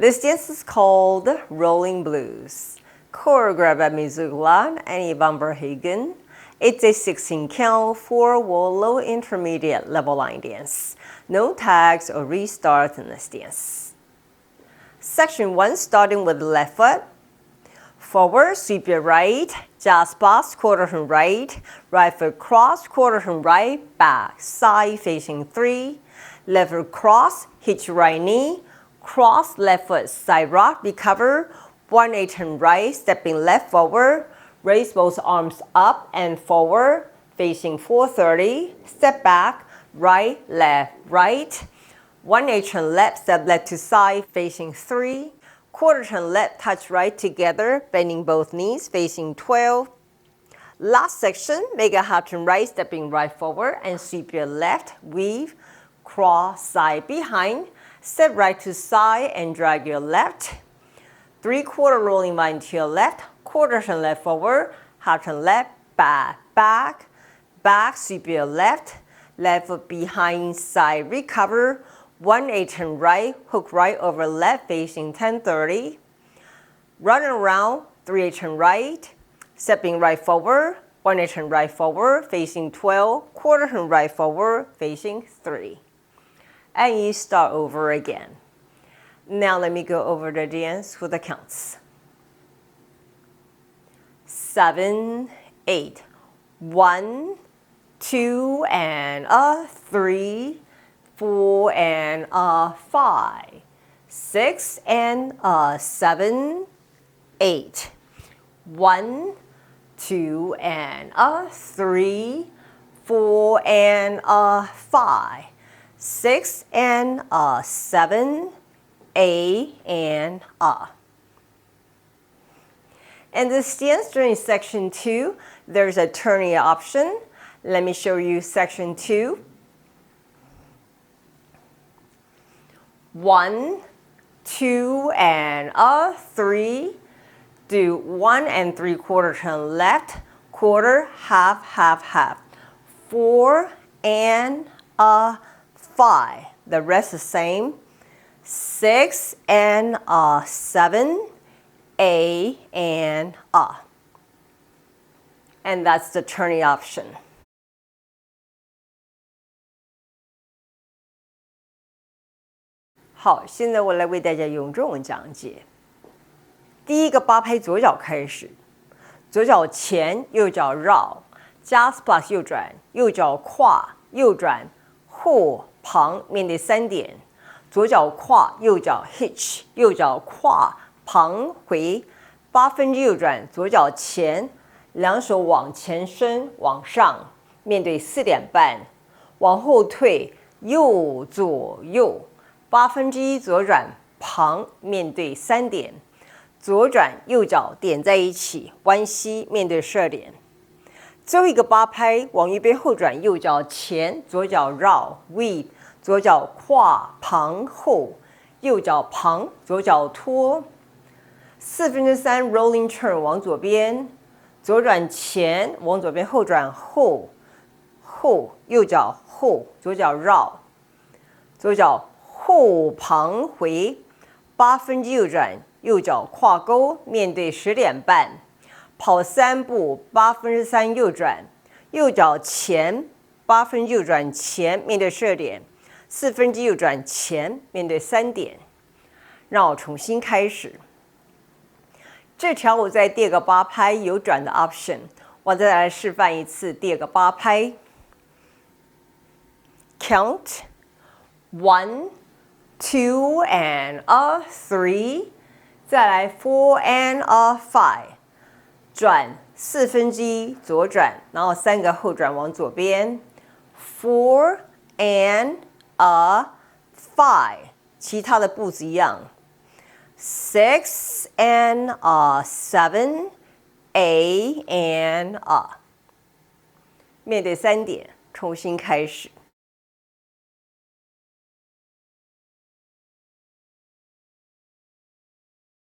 This dance is called Rolling Blues, choreographed by Misuk and Ivonne Verhagen. It's a 16 count, 4-wall, low intermediate level line dance. No tags or restarts in this dance. Section 1 starting with the left foot. Forward, sweep your right, jazz box, quarter turn right, right foot cross, quarter turn right, back, side facing 3, left foot cross, hitch right knee, cross left foot, side rock, recover, 1/8 turn right, stepping left forward, raise both arms up and forward, facing 430, step back, right, left, right, 1/8 turn left, step left to side, facing 3, quarter turn left, touch right together, bending both knees, facing 12. Last section, make a half turn right, stepping right forward, and sweep your left, weave, cross, side behind, step right to side and drag your left. 3/4 rolling line to your left, quarter turn left forward, half turn left, back, back, back, sweep your left, left foot behind, side, recover, 1/8 turn right, hook right over left, facing 1030. Running around, 3/8 turn right, stepping right forward, 1/8 turn right forward, facing 12, quarter turn right forward, facing 3. And you start over again. Now let me go over the dance with the counts. 7, 8. 1, 2, and a 3, 4, and a 5, 6, and a 7, 8. 1, 2, and a 3, 4, and a 5, 6, and a 7, 8, and a. In the stance during section 2, there's a turning option. Let me show you section 2. 1, 2, and 3. Do 1 3/4 turn left, quarter, half, half, half. 4 and 5. The rest the same. 6 and 7, A and And that's the turning option. 好，现在我来为大家用中文讲解。第一个8拍左脚开始，左脚前，右脚绕，加 plus 右转，右脚跨，右转，后旁面对3点，左脚跨，右脚 hitch， 右脚跨，旁回，8分之右转，左脚前，两手往前伸，往上，面对4点半，往后退，右左右，8分之1左转，旁面对3点。左转右脚点在一起，弯膝面对12点。最后一个8拍，往一边后转，右脚前，左脚绕 weave， 左脚跨旁后，右脚旁，左脚拖。4分之3 rolling turn 往左边，左转前，往左边后转后，右脚后，左脚绕，左脚后旁回，8分之右转。右脚跨钩，面对10点半，跑3步，8分之3右转，右脚前，8分之右转前，面对12点，4分之右转前，面对3点。让我重新开始。这条我在第二个8拍有转的 option， 我再来示范一次第二个8拍。Count 1, 2 and 3。再来 4 and 5， 转4分之1左转，然后3个后转往左边 4 and 5， 其他的步子一样 6 and 7 A and 面对3点，重新开始。